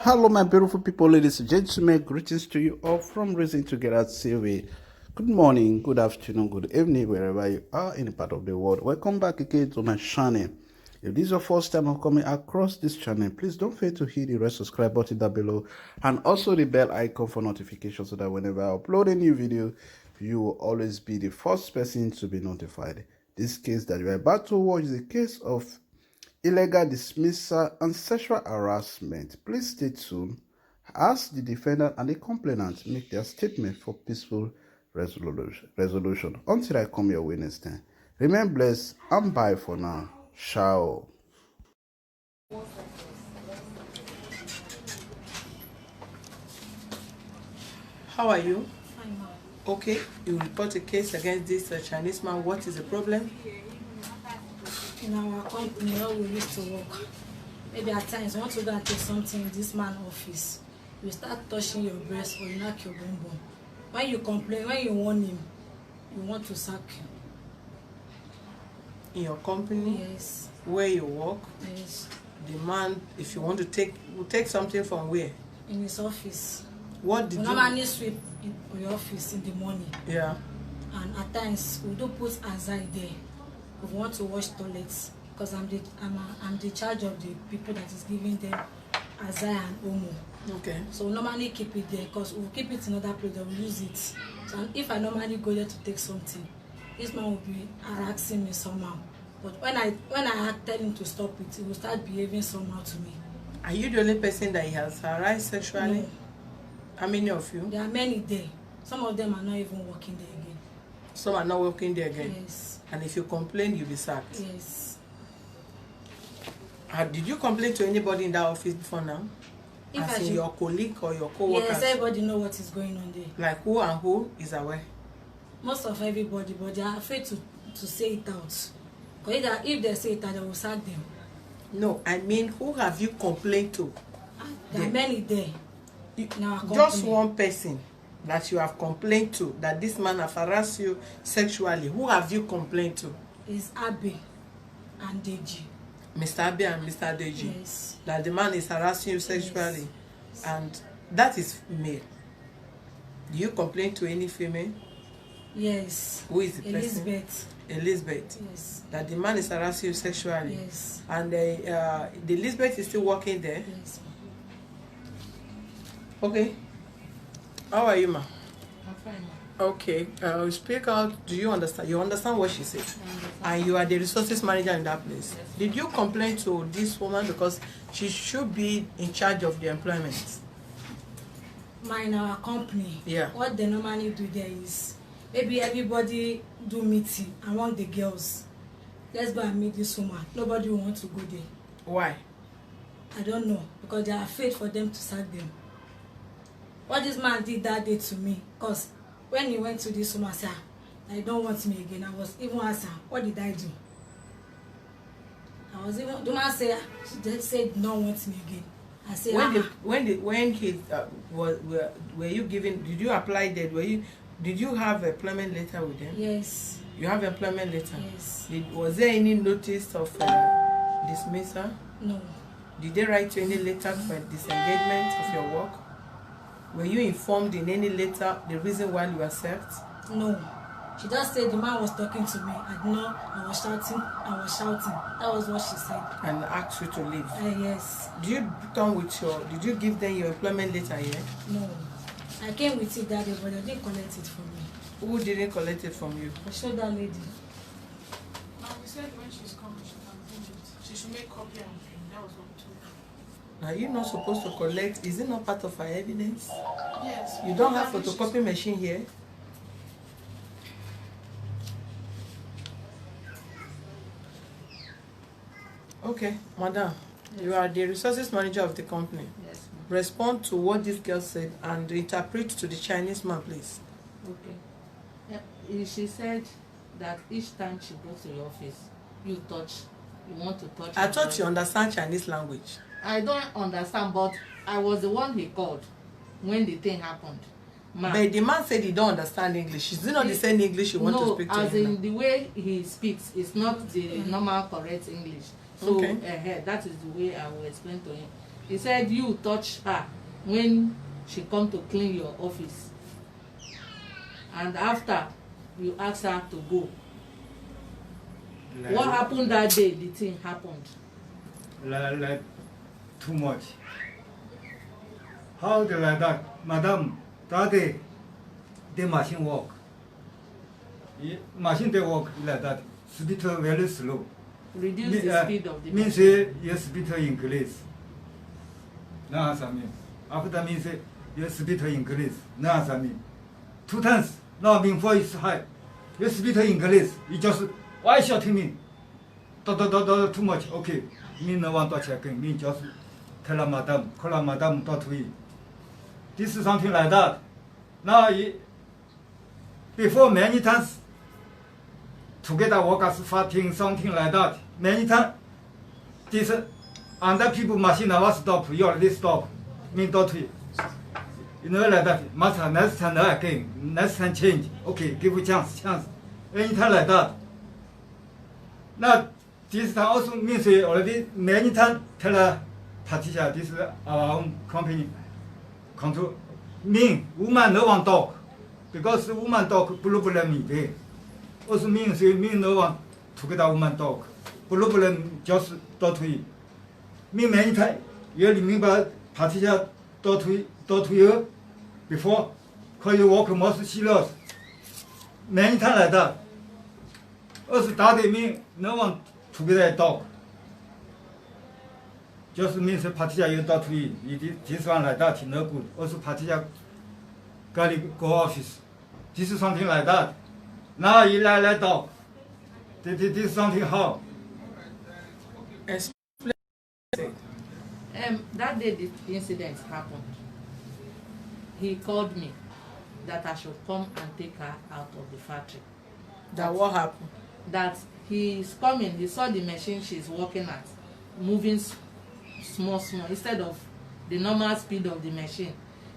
Hello, my beautiful people, ladies and gentlemen. Greetings to you all from Raising Together TV. Good morning, good afternoon, good evening, wherever you are in a part of the world. Welcome back again to my channel. If this is your first time of coming across this channel, please don't forget to hit the red subscribe button down below and also the bell icon for notifications so that whenever I upload a new video, you will always be the first person to be notified. This case that you are about to watch is a case of illegal dismissal and sexual harassment. Please stay tuned as the defendant and the complainant make their statement for peaceful resolution. Until I come your way next time, remain blessed and bye for now. Ciao. How are you? Fine, ma'am. Okay, you report a case against this Chinese man. What is the problem? In our company where we used to work, maybe at times you want to go and take something in this man's office, you start touching your breast or you knock your bum bum. When you complain, when you warn him, you want to sack him. In your company? Yes. Where you work? Yes. The man, if you want to take something from where? In his office. What did we you... normally sweep in your office in the morning. Yeah. And at times we do put aside there. We want to wash toilets because I'm the charge of the people that is giving them Azai and Omo. Okay. So we normally keep it there because we'll keep it in another place, they'll use it. So if I normally go there to take something, this man will be harassing me somehow. But when I tell him to stop it, he will start behaving somehow to me. Are you the only person that he has harassed sexually? No. How many of you? There are many there. Some of them are not even working there again. Some are not working there again? Yes. And if you complain, you'll be sacked? Yes. Did you complain to anybody in that office before now? As in your colleague or your co-workers? Yes, everybody know what is going on there. Like who and who is aware? Most of everybody, but they are afraid to say it out. Because if they say it out, they will sack them. No, I mean, who have you complained to? There are many there. Just one person that you have complained to, that this man has harassed you sexually. Who have you complained to? It's Abe and Deji. Mr. Abe and Mr. Deji. Yes. That the man is harassing you sexually. Yes. And that is male. Do you complain to any female? Yes. Who is the Elizabeth. person? Elizabeth. Yes. That the man is harassing you sexually. Yes. And the Elizabeth is still working there? Yes. Okay. How are you, ma? I'm fine, ma. Okay. Speak out. Do you understand? You understand what she said? And you are the resources manager in that place. Yes. Did you complain to this woman because she should be in charge of the employment? In our company, Yeah. what they normally do there is maybe everybody do meeting among the girls. Let's go and meet this woman. Nobody will want to go there. Why? I don't know, because they are afraid for them to sack them. What this man did that day to me, because when he went to this woman, said, I don't want me again. I was even asking, what did I do? I was even, the man said, she just said, no want me again. I said, when he were you given? Did you apply that? Did you have employment letter with them? yes. You have employment letter. Yes. Was there any notice of dismissal? No. Did they write you any letter for disengagement of your work? Were you informed in any letter the reason why you were sacked? No. She just said the man was talking to me. I did not. I was shouting. That was what she said. And asked you to leave. Yes. Did you come with did you give them your employment letter here? No. I came with it that day, but they didn't collect it from me. Who didn't collect it from you? I showed that lady. We said when she's coming, she can bring it. She should make copy and bring. That was what we told her. Are you not supposed to collect? Is it not part of our evidence? Yes. You don't have photocopy machine here? Okay, madam, you are the resources manager of the company. Yes, ma'am. Respond to what this girl said and interpret to the Chinese man, please. Okay. She said that each time she goes to your office, you want to touch. I thought you understand Chinese language. I don't understand, but I was the one he called when the thing happened. But the man said he don't understand English. Is it not the same English you want to speak to him? No, as in the way he speaks, it's not the normal correct English. So okay. that is the way I will explain to him. He said you touch her when she come to clean your office, and after you ask her to go. What happened that day? The thing happened. Like too much. How they like that, madam? That day, the machine work. Machine they work like that. Speed very slow. Reduce the speed of the means machine. Your speed increase. That's what I mean. After means your speed increase. That's what I mean. 2 times. Now mean 4 is high. Your speed increase. You just why shouting me? Too much. Okay. Me no want to check. Me just tell her madam, call her madam, talk to me. This is something like that. Now, before many times, together workers fighting something like that. Many times, this other people machine was stop. You already stop. Me talk to you. You know like that. Master next time again. Next time change. Okay, give you chance. Anytime like that. Now, this time also means we already many times tell her, Patricia, this is our own company. Control. Me, woman no one talk. Because woman talk, problem me. Also means me no one together woman talk. Problem just talk to you. Me many times, you remember Patricia talk to you before? Because you work most serious. Many times like that. Also that me no one together talk. Just means Patricia you talk to me. This one like that no good. Also Patricia gotta go office. This is something like that. Now you like talk. This is something how? That day the incident happened. He called me that I should come and take her out of the factory. That what happened? That he's coming, he saw the machine she's working at moving small instead of the normal speed of the machine.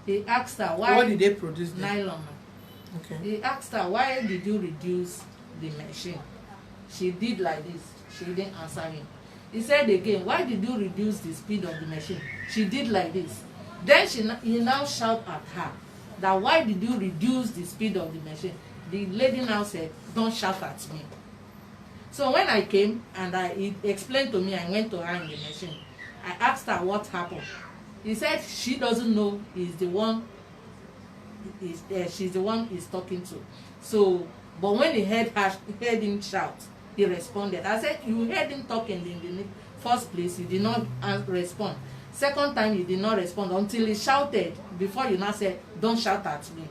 He asked her why. What did they produce? Nylon. Okay. He asked her why did you reduce the machine. She did like this. She didn't answer him. He said again, why did you reduce the speed of the machine? She did like this. Then he now shout at her that why did you reduce the speed of the machine? The lady now said, don't shout at me. So when I came and he explained to me, I went to her in the machine. I asked her what happened. He said she doesn't know he's the one. She's the one he's talking to. So, but when he heard him shout, he responded. I said, you heard him talking in the first place, he did not respond. Second time, he did not respond until he shouted. Before you now said, don't shout at me.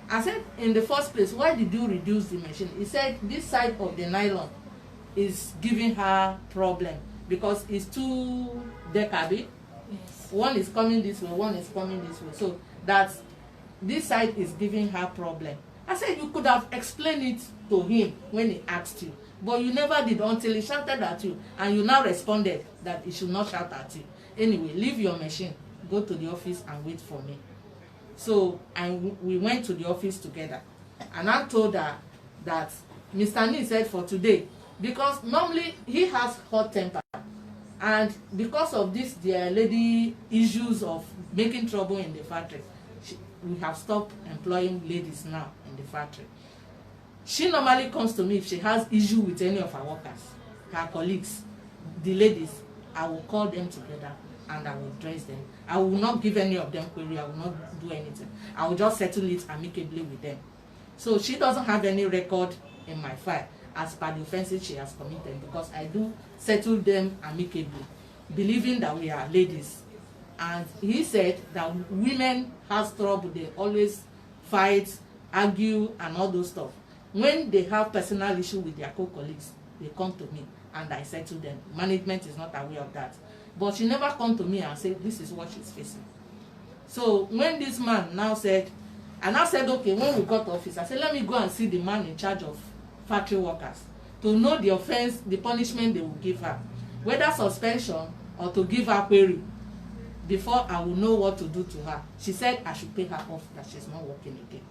I said, in the first place, why did you reduce the machine? He said, this side of the nylon is giving her problem because it's too decabi. Yes. One is coming this way, one is coming this way. So that this side is giving her problem. I said, you could have explained it to him when he asked you, but you never did until he shouted at you, and you now responded that he should not shout at you. Anyway, leave your machine, go to the office and wait for me. So we went to the office together, and I told her that Mr. Nee said for today, because normally he has hot temper, and because of this their lady issues of making trouble in the factory, we have stopped employing ladies now in the factory. She normally comes to me if she has issue with any of her workers, her colleagues, the ladies. I will call them together and I will address them. I will not give any of them query. I will not do anything. I will just settle it amicably with them. So she doesn't have any record in my file as per the offenses she has committed, because I do settle them amicably, believing that we are ladies. And he said that women has trouble, they always fight, argue and all those stuff. When they have personal issue with their co-colleagues, they come to me and I settle them. Management is not aware of that. But she never come to me and say this is what she's facing. So when this man now said, and I said, okay, when we got to office, I said, let me go and see the man in charge of factory workers to know the offense, the punishment they will give her, whether suspension or to give her query, before I will know what to do to her. She said I should pay her off, that she's not working again.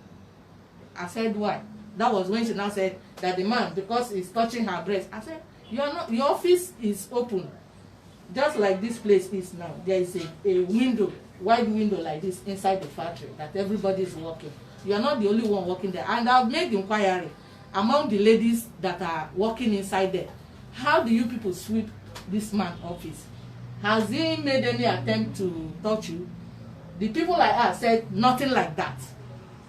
I said, why? That was when she now said that the man, because he's touching her breast. I said, you're not, your office is open. just like this place is now, there is a window, wide window like this inside the factory that everybody is working. You are not the only one working there. And I've made inquiry among the ladies that are working inside there. How do you people sweep this man's office? Has he made any attempt to touch you? The people I asked said nothing like that.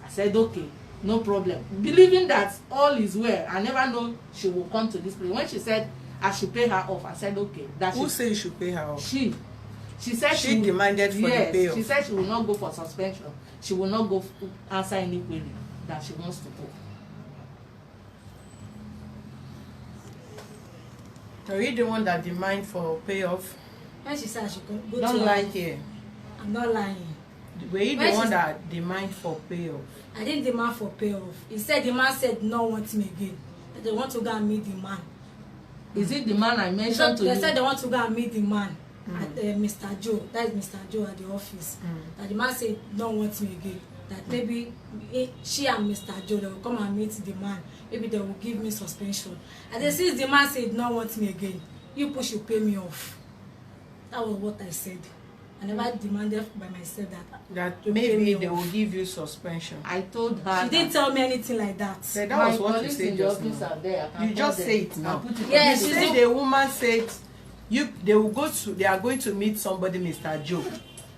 I said okay, no problem. Believing that all is well, I never know she will come to this place. When she said I should pay her off, I said okay. Who said you should pay her off? She said she demanded for the payoff. She said she will not go for suspension. She will not go answer any query that she wants to go. Are you the one that demand for payoff? When she said she could go Don't to lie her, here. I'm not lying. Were you When the one she- that demand for payoff? I didn't demand for payoff. He said the man said no want him again. That they want to go and meet the man. Is it the man I mentioned to They you? said they want to go and meet the man at Mr. Joe. That is Mr. Joe at the office. That the man said no want him again. That maybe she and Mr. Joe, they will come and meet the man. Maybe they will give me suspension. And then since the man said no want me again, you people should pay me off. That was what I said. I never demanded by myself That to pay maybe me they off. will give you suspension. I told her. She didn't tell me anything like that. But that My was what you colleagues said in the just office now. are there. I can You call just them. say it I'll now. put it on Yes, You she's said the- the woman said they are going to meet somebody, Mr. Joe.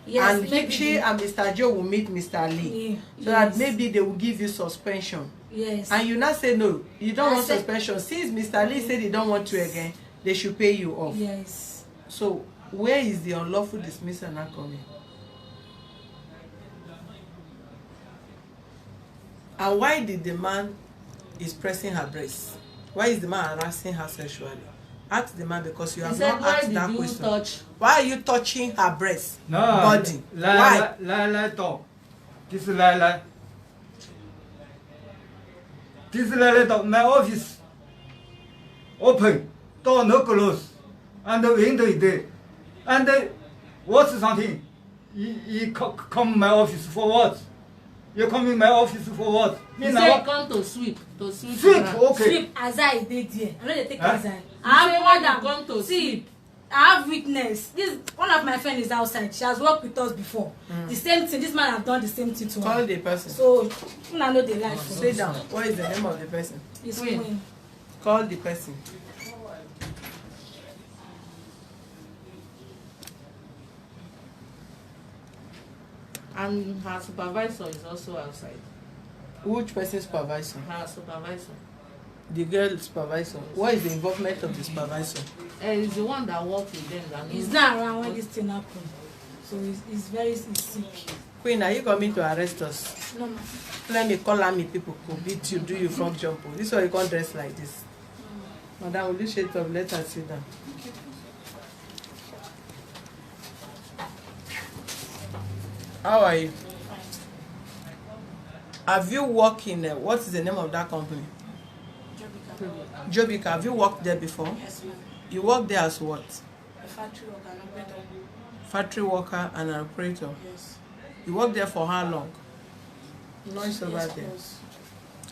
Yes, And maybe she and Mr. Joe will meet Mr. Lee. Yeah, So that yes. maybe they will give you suspension. Yes. And you now say no, you don't I want said- suspension. Since Mr. Lee said he don't want you again, they should pay you off. Yes. So where is the unlawful dismissal now coming? And why did the man is pressing her breast? Why is the man harassing her sexually? Ask the man, because you He have said, not why asked did that you question. touch? Why are you touching her breast? No, Body. Why? Lai dog. This is Lai. This is Lai dog. My office open, door no close, and the window is there. And what's something? You come my office for what? You come in my office for what? He Me said now. come to sweep. Sweep, ground. okay. Sweep Azai is dead there. I know they take Huh? Azai. He I have said more when you than come to see. sweep. I have witness. This one of my friends is outside. She has worked with us before. The same thing. This man has done the same thing to Call her. the person. So I know they lie for Sit us. down. What is the name of the person? It's Queen. Queen. Call the person. And her supervisor is also outside. Which person supervisor? Her supervisor. the girl supervisor, What is the involvement of the supervisor? He's the one that works with them. That he's knows. not around when this thing happen, so he's sick. Queen, are you coming to arrest us? No, ma. Let me call army people to beat you, do you front jump. This is why you can't dress like this. Madam, will you shut up? Let her sit down. How are you? Have you worked in what is the name of that company? Jobika. Have you worked there before? Yes, ma'am. You work there as what? A factory worker and operator. Factory worker and an operator. Yes. You work there for how long? Noise over there. Plus.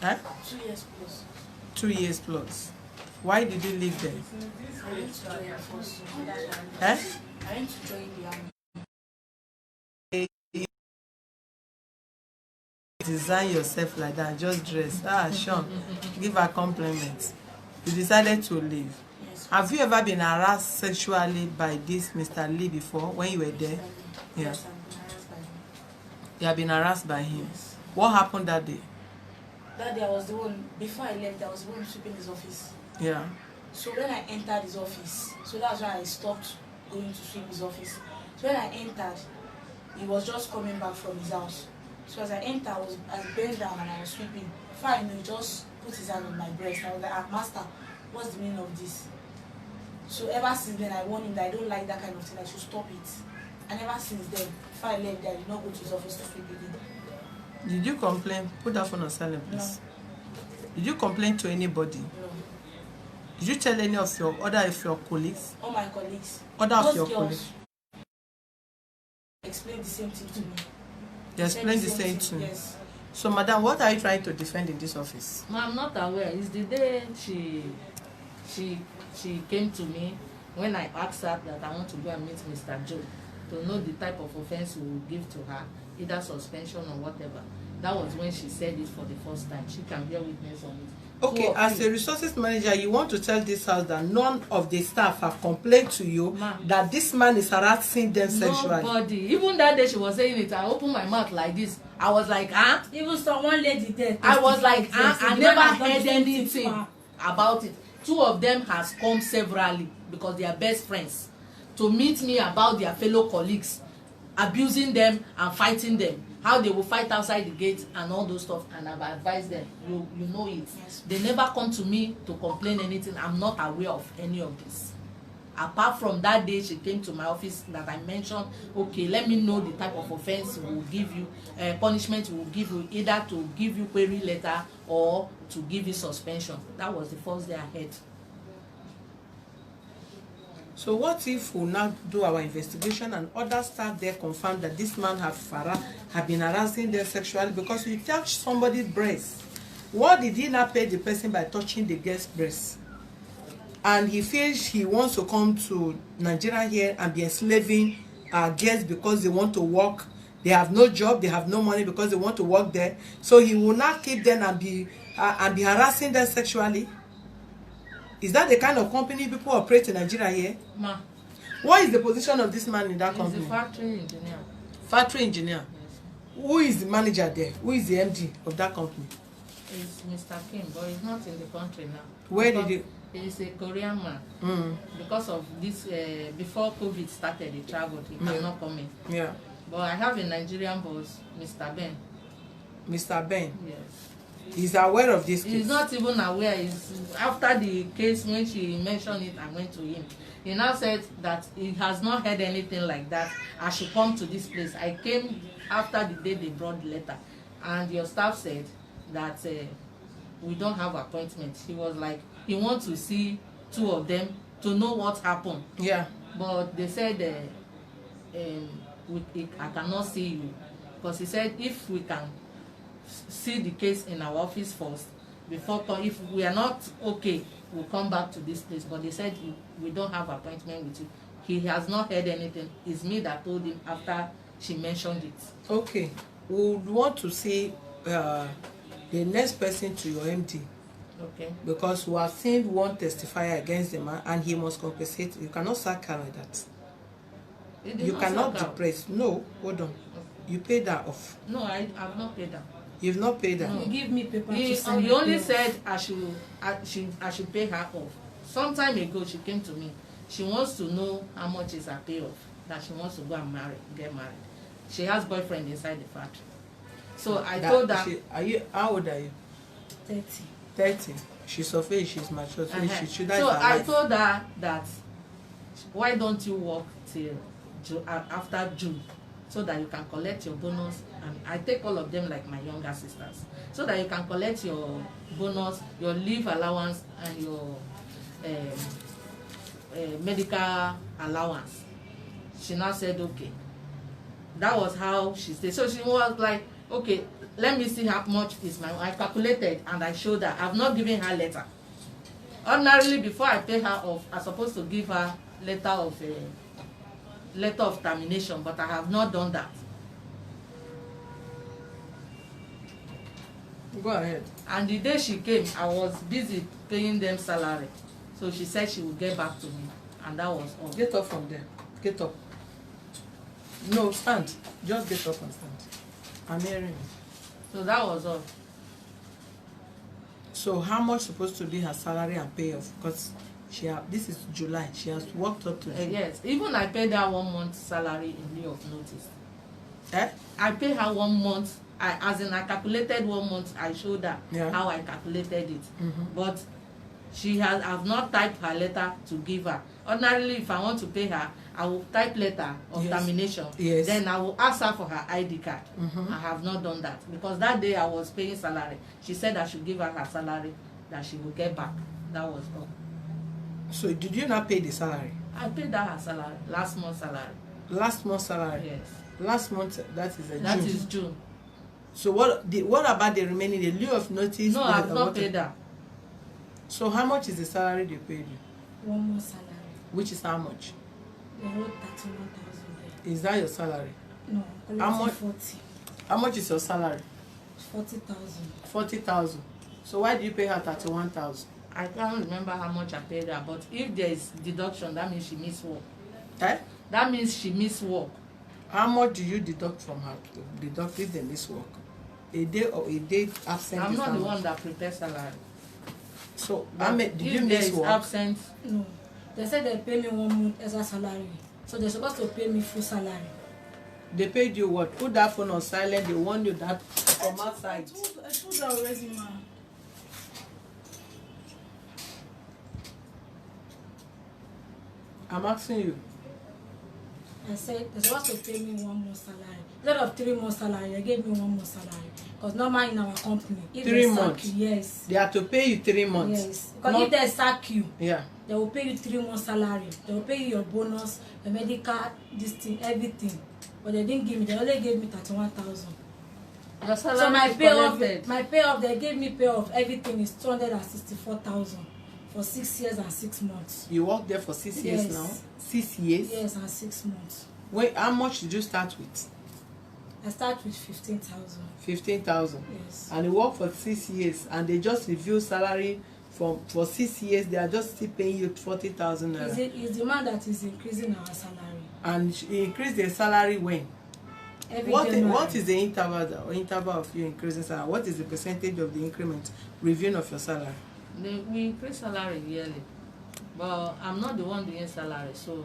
Huh? 2 years plus. 2 years plus. Why did you leave there? I went to join the force. Huh? I went to join the army. Design yourself like that, just dress. Sean, give her compliments. You decided to leave. Yes. Have you ever been harassed sexually by this Mr. Lee before when you were there? Yeah. Yes, I'm harassed by him. You have been harassed by him. What happened that day? That day I was the one, before I left, I was the one sweeping his office. Yeah. So when I entered his office, so that's why I stopped going to sweep his office. So when I entered, he was just coming back from his house. So as I entered, I bent down and I was sweeping. Before I knew, he just put his hand on my breast. I was like, Master, what's the meaning of this? So ever since then, I warned him that I don't like that kind of thing. I should stop it. And ever since then, before I left, I did not go to his office to sweep again. Did you complain? Put that phone on silent, please. No. Did you complain to anybody? No. Did you tell any of your colleagues? All my colleagues. Other of Those your girls colleagues? explained the same thing to me. They Said explained the same thing. Yes. So, madam, what are you trying to defend in this office? No, I'm not aware. It's the day she came to me when I asked her that I want to go and meet Mr. Joe to know the type of offense we will give to her, either suspension or whatever, that was when she said it for the first time. She can bear witness on it. Okay, as a resources manager, you want to tell this house that none of the staff have complained to you that this man is harassing them sexually? Nobody. Even that day she was saying it, I opened my mouth like this. I was like, huh? Even one lady there. I was like, huh? I never heard anything anything about it. Two of them has come severally because they are best friends to meet me about their fellow colleagues abusing them and fighting them, how they will fight outside the gate and all those stuff, and I've advised them. You know it. Yes. They never come to me to complain anything. I'm not aware of any of this. Apart from that day she came to my office that I mentioned, okay, let me know the type of offense we will give you, punishment we will give you, either to give you query letter or to give you suspension. That was the first day I heard. So what if we now do our investigation and other staff there confirm that this man have been harassing them sexually because you touch somebody's breast? What did he not pay the person by touching the girl's breast? And he feels he wants to come to Nigeria here and be enslaving girls because they want to work. They have no job, they have no money because they want to work there. So he will not keep them and be harassing them sexually. Is that the kind of company people operate in Nigeria here? Ma. What is the position of this man in that company? He's a factory engineer. Factory engineer. Yes. Who is the manager there? Who is the MD of that company? It's Mr. Kim, but he's not in the country now. Where did he? He's a Korean man. Because of this, before COVID started, he traveled. He cannot come in. Yeah. But I have a Nigerian boss, Mr. Ben. Mr. Ben? Yes. He's aware of this case? He's not even aware. After the case, when she mentioned it, I went to him. He now said that he has not heard anything like that. I should come to this place. I came after the day they brought the letter. And your staff said that we don't have appointment. He was like, he wants to see two of them to know what happened. Yeah. But they said, I cannot see you. Because he said, if we can see the case in our office first, before, if we are not okay, we'll come back to this place. But they said, we don't have appointment with you. He has not heard anything. It's me that told him after she mentioned it. Okay. We would want to see the next person to your MD. Okay. Because we have seen one testifier against the man and he must compensate. You cannot sack her like that. You cannot depress. No, hold on. Okay. You paid her off. No, I have not paid her. You've not paid her? No. You give me paper to sign. He only said I should pay her off. Some time ago she came to me. She wants to know how much is her payoff. That she wants to go and get married. She has boyfriend inside the factory. So I told her. How old are you? 30. 30. She's of age, she's mature. So I told her that why don't you work till after June, so that you can collect your bonus. And I take all of them like my younger sisters, so that you can collect your bonus, your leave allowance, and your medical allowance. She now said okay. That was how she said. So she was like, okay, let me see how much is my. I calculated and I showed her. I've not given her letter. Ordinarily, before I pay her off, I'm supposed to give her letter of termination, but I have not done that. Go ahead. And the day she came, I was busy paying them salary. So she said she would get back to me, and that was all. Get up from there. Get up. No, stand. Just get up and stand. I'm hearing you. So that was all. So how much supposed to be her salary and payoff? Because this is July. She has worked up to June. Yes. Even I paid her 1 month salary in lieu of notice. Eh? I paid her 1 month. I calculated 1 month. I showed her how I calculated it. But I've not typed her letter to give her. Ordinarily, if I want to pay her, I will type letter of termination. Yes. Then I will ask her for her ID card. I have not done that because that day I was paying salary. She said I should give her her salary, that she will get back. That was all. So did you not pay the salary? I paid her salary, last month's salary. Last month's salary? Yes. Last month, that is June. That is June. So what about the remaining, the lieu of notice? No, I have not paid her. So how much is the salary they paid you? 1 month salary. which is how much? They wrote 31,000 there. Is that your salary? No, How much? 40. How much is your salary? 40,000. 40,000. So why do you pay her 31,000? I can't remember how much I paid her, but if there is deduction, that means she missed work. Eh? That means she missed work. How much do you deduct from her? Deduct if they miss work? A day or a day absent? I'm is not how the much? one that prepares salary. So But did you if there miss is work? absent, No. They said they pay me 1 month extra salary. So they're supposed to pay me full salary. They paid you what? Put that phone on silent. They warned you that from outside. I told her already, ma. I'm asking you. I said they're supposed to pay me 1 month salary. Instead of 3 months salary, they gave me 1 month salary. Because normal in our company, if 3 they sack months? you, yes. They have to pay you 3 months. Yes. Because Not- if they sack you, Yeah. they will pay you 3 months salary. They will pay you your bonus, your medical, this thing, everything. But they didn't give me. They only gave me 31,000. your salary So my is payoff, collected. they gave me payoff. Everything is 264,000 for 6 years and 6 months. You worked there for 6 years Yes. now. 6 years. Yes, and 6 months. Wait, how much did you start with? I start with 15,000. 15,000. Yes. And you work for 6 years, and they just review salary for 6 years. They are just still paying you 40,000 naira. Is the man that is increasing our salary And she increase their salary when? every What January. is the interval of you increasing salary? What is the percentage of the increment reviewing of your salary? We increase salary yearly, but I'm not the one doing salary, so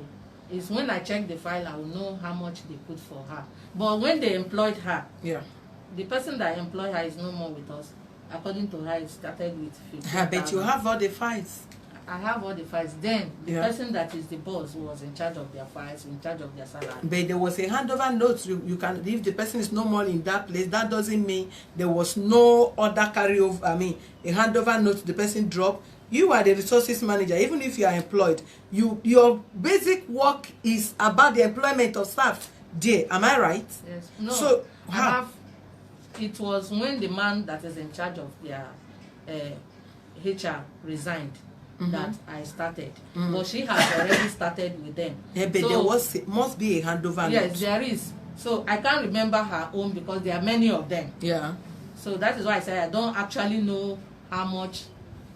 it's when I check the file I will know how much they put for her. But when they employed her, Yeah. the person that employed her is no more with us. According to her, it started with 15,000. But you have all the files. I have all the files. Then the Yeah. person that is the boss was in charge of their files, in charge of their salary. But there was a handover note. You can, if the person is no more in that place, that doesn't mean there was no other carryover. I mean, a handover note the person dropped. You are the resources manager. Even if you are employed, your basic work is about the employment of staff. There, am I right? Yes. No. So I how? have. It was when the man that is in charge of their HR resigned that I started. But she has already started with them. Yeah, but there must be a handover Yes, note. there is. So I can't remember her own because there are many of them. Yeah. So that is why I say I don't actually know how much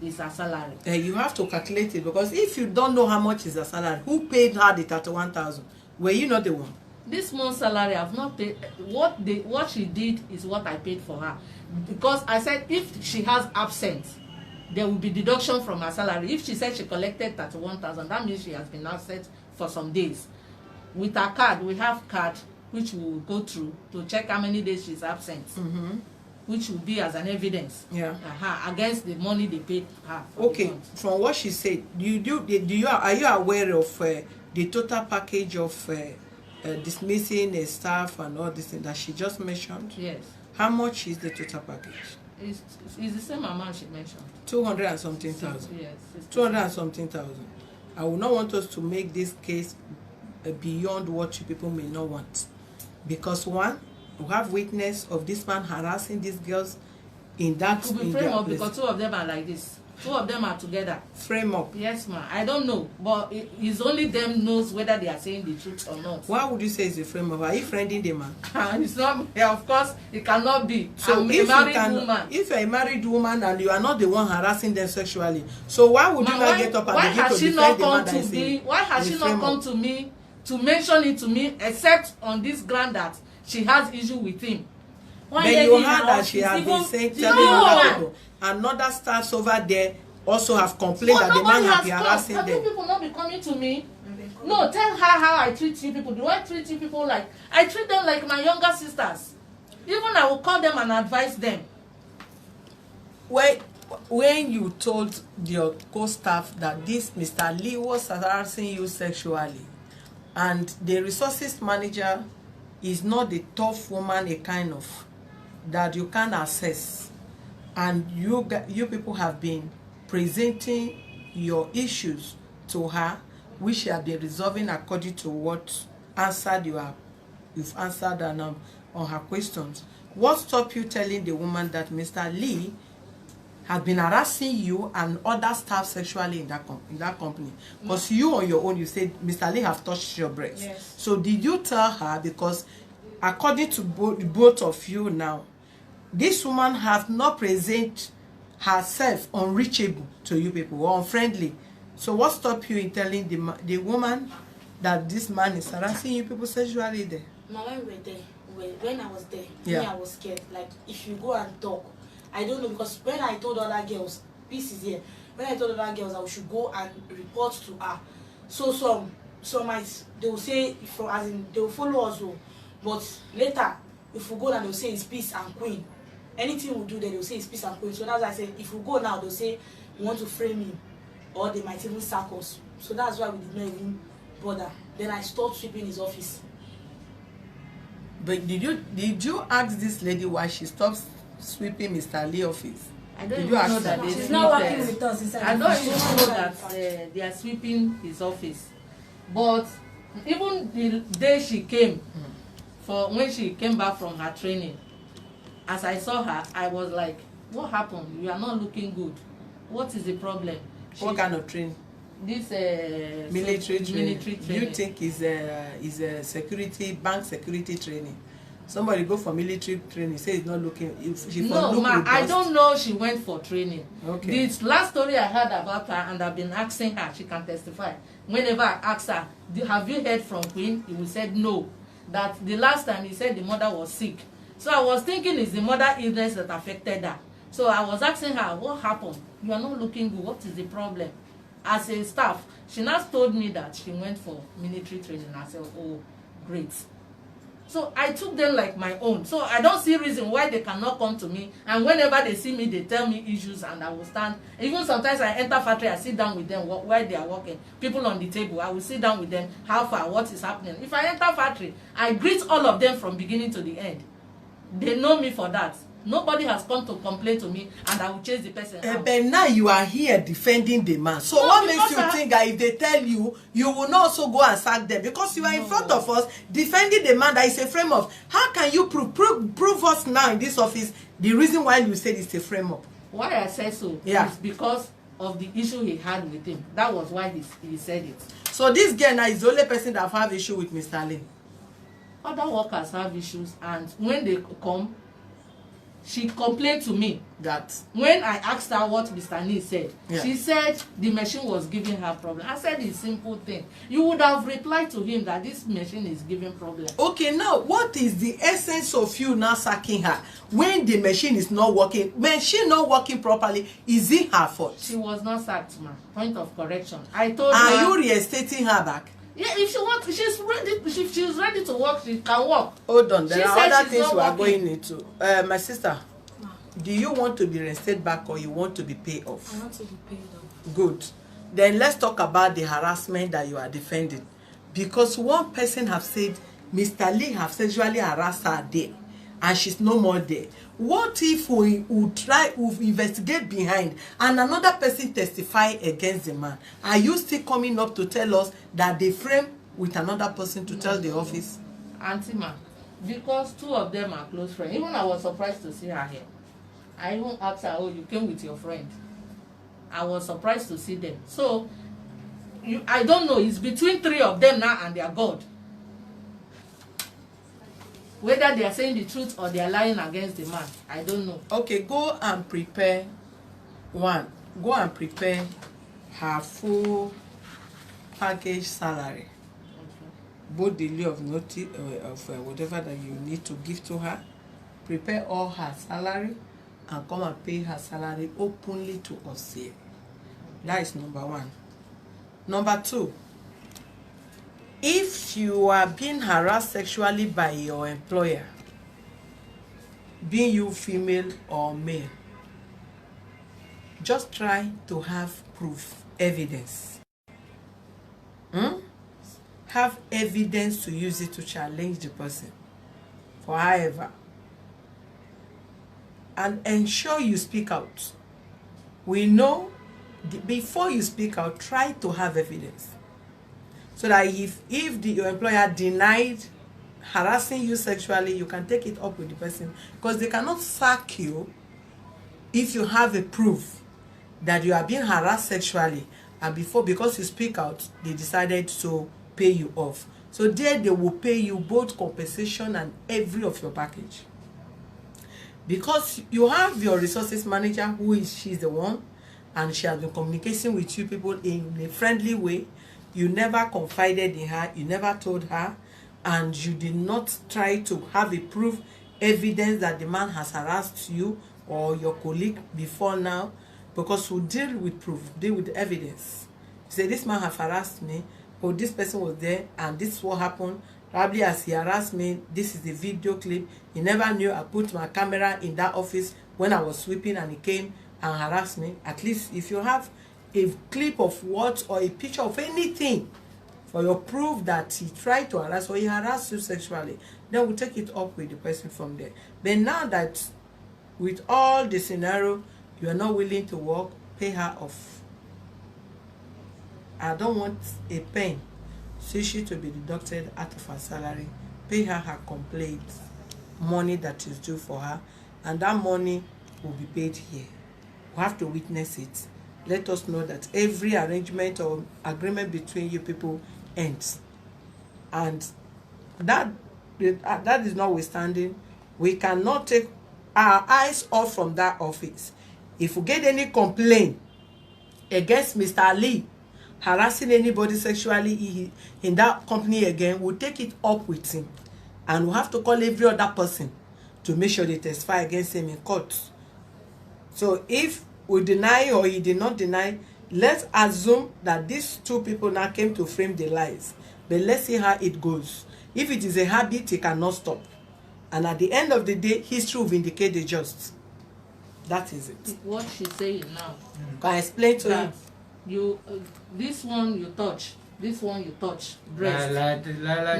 is her salary. You have to calculate it, because if you don't know how much is her salary, who paid her the 31,000? Were you not the one? This month's salary I've not paid. What she did is what I paid for her, because I said if she has absence, there will be deduction from her salary. If she said she collected 31,000, that means she has been absent for some days. With her card, we have card which we will go through to check how many days she's absent, which will be as an evidence against the money they paid her for the Okay, month. from what she said, are you aware of the total package of dismissing a staff and all this thing that she just mentioned? Yes, How much is the total package? it's the same amount she mentioned. 200 and something thousand. Yes, 200 and something thousand. I will not want us to make this case beyond what you people may not want, because one, we have witness of this man harassing these girls in that Could be in frame their up place. because two of them are like this. Two of them are together. Frame up. Yes, ma. I don't know, but it's only them knows whether they are saying the truth or not. Why would you say it's a frame up? Are you friending the man? And it's not. Yeah, of course, it cannot be. So I'm if a married you can, woman. if you're a married woman and you are not the one harassing them sexually, so why would Ma, you not get up why and begin has to she not defend the man come that to is me? in Why has the she not frame come up? to me to mention it to me, except on this ground that she has issue with him? One But lady you in heard our that she office, has been even- saying, the telling other other one, people. Another staffs over there also have complained that the man has been harassing Have you them. people not be coming to me? No, tell her how I treat you people. Do I treat you people like I treat them like my younger sisters? Even I will call them and advise them. When you told your co-staff that this Mr. Lee was harassing you sexually, and the resources manager is not the tough woman, a kind of that you can assess, and you people have been presenting your issues to her, which she has been resolving according to what answered you've answered on her questions. What stopped you telling the woman that Mr. Lee has been harassing you and other staff sexually in that company? Because you on your own, you said Mr. Lee have touched your breast. Yes. So did you tell her, because according to both of you now, this woman have not present herself unreachable to you people or unfriendly? So what stopped you in telling the woman that this man is harassing you people sexually there? Now when we were there, when I was there, Yeah. me, I was scared. Like, if you go and talk, I don't know, because when I told other girls, peace is here. When I told other girls that we should go and report to her, so some might, they will say, as in they will follow us, but later if we go now, they will say it's peace and queen. Anything we do there, they will say it's peace and queen. So that's why I said, if we go now, they'll say we want to frame him, or they might even sack us. So that's why we did not even bother. Then I stopped sweeping his office. But did you ask this lady why she stopped sweeping Mr. Lee's office? I don't Did even you ask know her? that they She's sweep, not working with us inside I the don't office. even know that they are sweeping his office. But even the day she came, when she came back from her training, as I saw her, I was like, what happened? You are not looking good. What is the problem? What kind of training? This Military training. training. You think is a security, bank security training? Somebody go for military training, say it's not looking. If she No, look ma, I robust. don't know she went for training. Okay. This last story I heard about her, and I've been asking her, she can testify. Whenever I ask her, have you heard from Queen? He will said no. That the last time he said the mother was sick. So I was thinking it's the mother illness that affected her. So I was asking her, what happened? You are not looking good. What is the problem? As a staff, she now told me that she went for military training. I said, oh, great. So I took them like my own. So I don't see reason why they cannot come to me. And whenever they see me, they tell me issues, and I will stand. Even sometimes I enter factory, I sit down with them while they are working. People on the table, I will sit down with them. How far? What is happening? If I enter factory, I greet all of them from beginning to the end. They know me for that. Nobody has come to complain to me, and I will chase the person out. But now you are here defending the man. So No, what makes because you think that if they tell you, you will not also go and sack them? Because you are in front of us defending the man that is a frame up. How can you prove us now in this office the reason why you said it's a frame up? Why I said so is because of the issue he had with him. That was why he said it. So this girl now is the only person that have issue with Mr. Lee. Other workers have issues, and when they come, she complained to me That when I asked her what Mr. Nee said. Yeah. She said the machine was giving her problem. I said it's simple thing. You would have replied to him that this machine is giving problem. okay, now what is the essence of you now sacking her when the machine is not working? Machine not working properly, is it her fault? She was not sacked, ma. Point of correction. I told Are her. you reinstating her back? Yeah, if she wants, she's ready. If she's ready to work, she can work. Hold on, there She are said other she's things not we are working. going into. My sister, do you want to be reinstated back or you want to be paid off? I want to be paid off. Good. Then let's talk about the harassment that you are defending. Because one person have said Mr. Lee have sexually harassed her there and she's no more there. What if we would investigate behind and another person testify against the man? Are you still coming up to tell us that they frame with another person to tell the office? Auntie ma, because two of them are close friends. Even I was surprised to see her here. I even asked her, oh, you came with your friend. I was surprised to see them. So, I don't know. It's between three of them now and their God. Whether they are saying the truth or they are lying against the man, I don't know. Okay, go and prepare her full package salary. Both the leave of notice of whatever that you need to give to her. Prepare all her salary and come and pay her salary openly to us here. That is number one. Number two, if you are being harassed sexually by your employer, being you female or male, just try to have proof, evidence. Have evidence to use it to challenge the person for however. And ensure you speak out. We know before you speak out, try to have evidence. So that if your employer denied harassing you sexually, you can take it up with the person. Because they cannot sack you if you have a proof that you are being harassed sexually, and because you speak out, they decided to pay you off. So there they will pay you both compensation and every of your package. Because you have your resources manager, she's the one, and she has been communicating with you people in a friendly way. You never confided in her, you never told her, and you did not try to have a proof, evidence that the man has harassed you or your colleague before now, because we deal with proof, deal with evidence. You say, this man has harassed me, or this person was there, and this is what happened. Probably as he harassed me, this is the video clip. He never knew I put my camera in that office when I was sweeping and he came and harassed me. At least if you have a clip of what or a picture of anything for your proof that he tried to harass or he harassed you sexually, then we'll take it up with the person from there. But now that with all the scenario, you are not willing to work, pay her off. I don't want a pen she to be deducted out of her salary. Pay her her complaint money that is due for her, and that money will be paid here. We have to witness it. Let us know that every arrangement or agreement between you people ends, and that is notwithstanding, we cannot take our eyes off from that office. If we get any complaint against Mr. Ali harassing anybody sexually in that company again, we'll take it up with him, and we'll have to call every other person to make sure they testify against him in court. So if we deny or he did not deny, let's assume that these two people now came to frame the lies, but let's see how it goes. If it is a habit, he cannot stop, and at the end of the day, history will vindicate the just. That is it. What she's saying now. Can I explain to that you? You this one you touch, this one you touch, breast. Like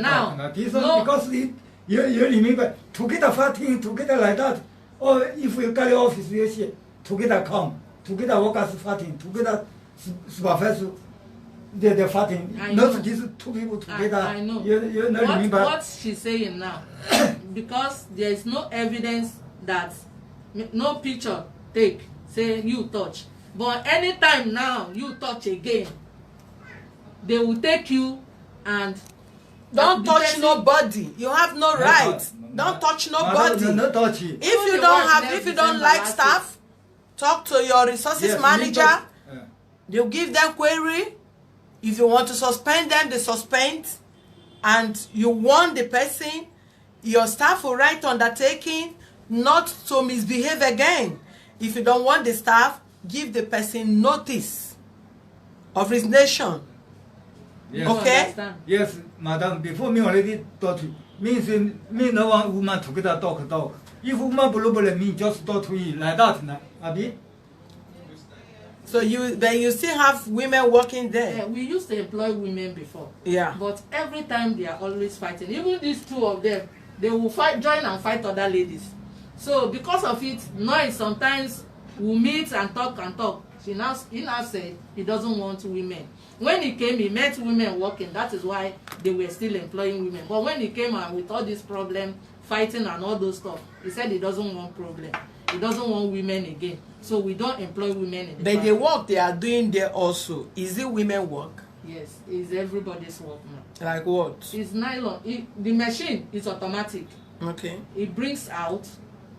Now, that. no. Because you remember, together fighting, together like that, or if you carry office, you see, together come, together workers fighting, together supervise, they're fighting. I Not know. these two people together. I know. You not remember. What she's saying now, because there is no evidence that, no picture take, say you touch. But anytime now you touch again, they will take you and Don't touch nobody. You have no right. Don't touch nobody. No touch. If you don't like staff, talk to your resources manager. They'll give them query. If you want to suspend them, they suspend. And you warn the person, your staff will write undertaking not to misbehave again. If you don't want the staff, give the person notice of resignation. Yes. Okay? Yes, madam. Before me already taught you. Me no one woman together talk. If woman believe me, just talk to me like that, na, abi. So you still have women working there. Yeah, we used to employ women before. Yeah. But every time they are always fighting. Even these two of them, they will join and fight other ladies. So because of it, noise sometimes will meet and talk. He now said he doesn't want women. When he came, he met women working. That is why they were still employing women. But when he came out with all this problem, fighting and all those stuff, he said he doesn't want problem. He doesn't want women again. So we don't employ women in the But the work they are doing there also, is it women work? Yes, it's everybody's work now. Like what? It's nylon. The machine is automatic. Okay. It brings out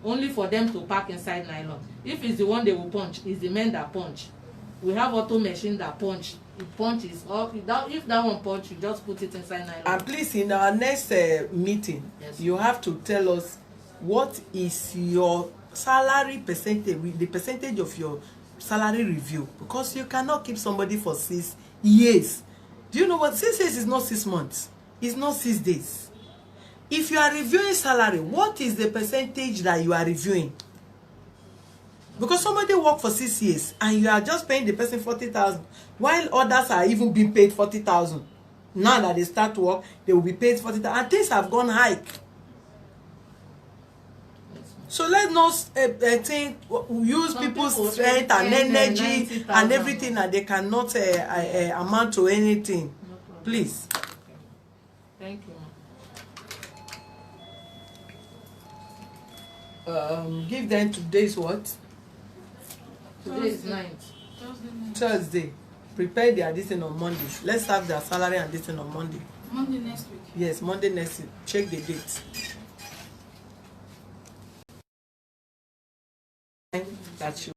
only for them to pack inside nylon. If it's the one they will punch, it's the men that punch. We have auto machine that punch. It punches. Or if that one punch, you just put it inside nylon. And please, in our next meeting, yes, you have to tell us what is your salary percentage, the percentage of your salary review, because you cannot keep somebody for 6 years. Do you know what? 6 years is not 6 months. It's not 6 days. If you are reviewing salary, what is the percentage that you are reviewing? Because somebody worked for 6 years and you are just paying the person 40,000, while others are even being paid 40,000. Now that they start to work, they will be paid 40,000, and things have gone high. So let's not use people's strength and energy and everything that they cannot amount to anything. No, please. Thank you. Give them today's what? Today is 9th. Thursday night. Thursday. Prepare their this thing on Monday. Let's have their salary and this thing on Monday. Monday next week. Yes, Monday next week. Check the date. That you